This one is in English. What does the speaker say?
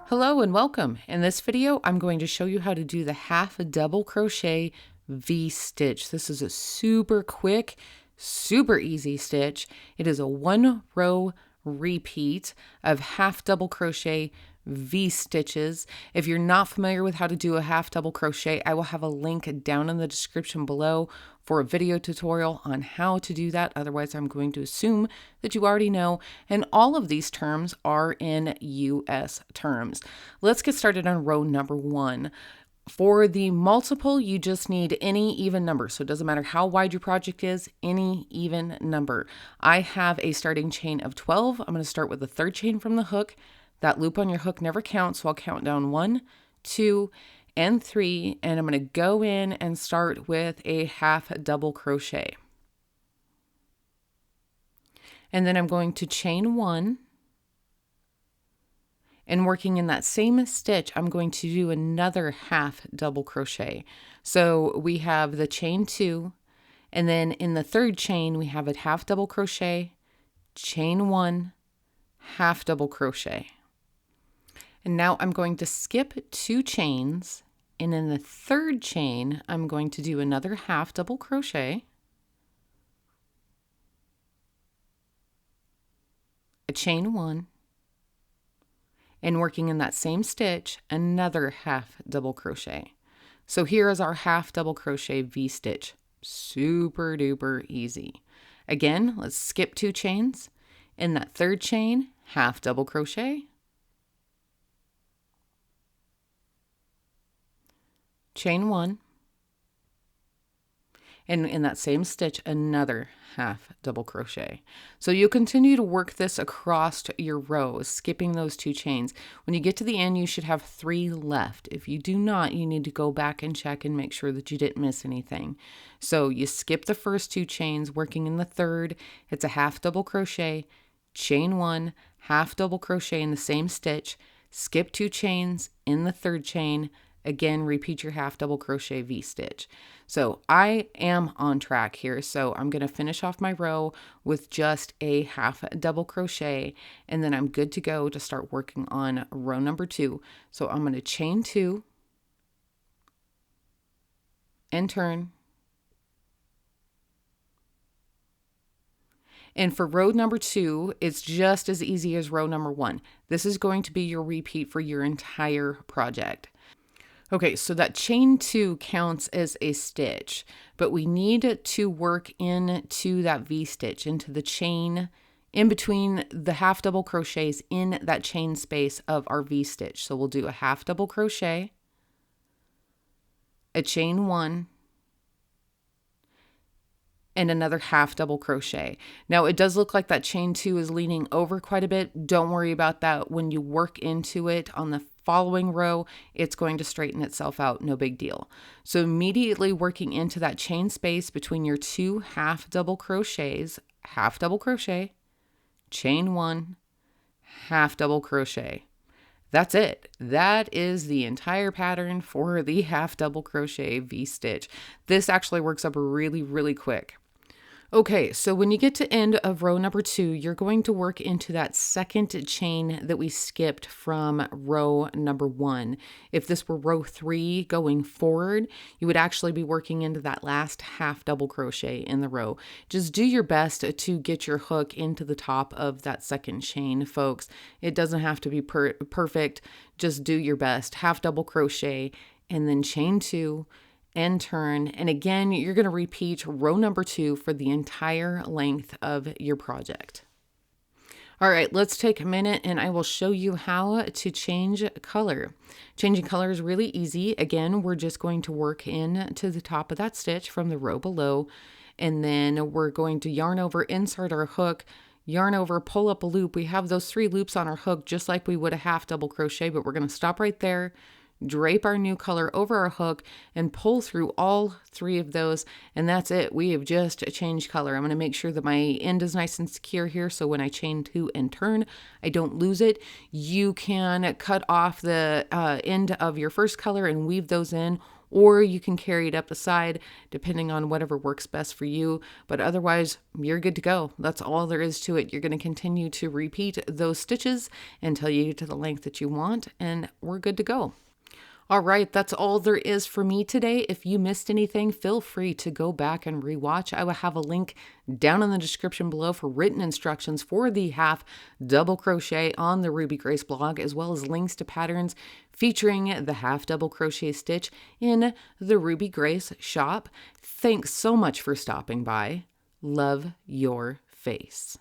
Hello and welcome. In this video, I'm going to show you how to do the half double crochet V-stitch. This is a super quick, super easy stitch. It is a 1-row repeat of half double crochet V-stitches. If you're not familiar with how to do a half double crochet, I will have a link down in the description below for a video tutorial on how to do that. Otherwise, I'm going to assume that you already know, and all of these terms are in US terms. Let's get started on row number 1. For the multiple, you just need any even number. So it doesn't matter how wide your project is, any even number. I have a starting chain of 12. I'm going to start with the third chain from the hook. That loop on your hook never counts, so I'll count down 1, 2, and 3, and I'm going to go in and start with a half double crochet. And then I'm going to chain 1, and working in that same stitch, I'm going to do another half double crochet. So we have the chain 2, and then in the third chain, we have a half double crochet, chain 1, half double crochet. And now I'm going to skip 2 chains, and in the third chain, I'm going to do another half double crochet, a chain 1, and working in that same stitch, another half double crochet. So here is our half double crochet V-stitch. Super duper easy. Again, let's skip 2 chains. In that third chain, half double crochet, chain 1, and in that same stitch, another half double crochet. So you continue to work this across your rows, skipping those 2 chains. When you get to the end, you should have 3 left. If you do not, you need to go back and check and make sure that you didn't miss anything. So you skip the first 2 chains, working in the third, it's a half double crochet, chain 1, half double crochet in the same stitch, skip 2 chains in the third chain. Again, repeat your half double crochet V-stitch. So I am on track here. So I'm going to finish off my row with just a half double crochet, and then I'm good to go to start working on row number 2. So I'm going to chain 2 and turn. And for row number 2, it's just as easy as row number 1. This is going to be your repeat for your entire project. Okay, so that chain 2 counts as a stitch, but we need to work into that V-stitch, into the chain, in between the half double crochets in that chain space of our V-stitch. So we'll do a half double crochet, a chain 1, and another half double crochet. Now it does look like that chain 2 is leaning over quite a bit. Don't worry about that. When you work into it on the following row, it's going to straighten itself out, no big deal. So immediately working into that chain space between your 2 half double crochets, half double crochet, chain 1, half double crochet. That's it. That is the entire pattern for the half double crochet V-stitch. This actually works up really, really quick. Okay, so when you get to end of row number 2, you're going to work into that second chain that we skipped from row number 1. If this were row 3 going forward, you would actually be working into that last half double crochet in the row. Just do your best to get your hook into the top of that second chain, folks. It doesn't have to be perfect. Just do your best. Half double crochet and then chain 2 and turn. And again, you're going to repeat row number 2 for the entire length of your project. All right, let's take a minute and I will show you how to change color. Changing color is really easy. Again, we're just going to work in to the top of that stitch from the row below, and then we're going to yarn over, insert our hook, yarn over, pull up a loop. We have those 3 loops on our hook just like we would a half double crochet, but we're going to stop right there, drape our new color over our hook, and pull through all 3 of those, and that's it. We have just changed color. I'm going to make sure that my end is nice and secure here, so when I chain 2 and turn, I don't lose it. You can cut off the end of your first color and weave those in, or you can carry it up the side depending on whatever works best for you. But otherwise, you're good to go. That's all there is to it. You're going to continue to repeat those stitches until you get to the length that you want, and we're good to go. All right, that's all there is for me today. If you missed anything, feel free to go back and rewatch. I will have a link down in the description below for written instructions for the half double crochet on the Ruby Grace blog, as well as links to patterns featuring the half double crochet stitch in the Ruby Grace shop. Thanks so much for stopping by. Love your face.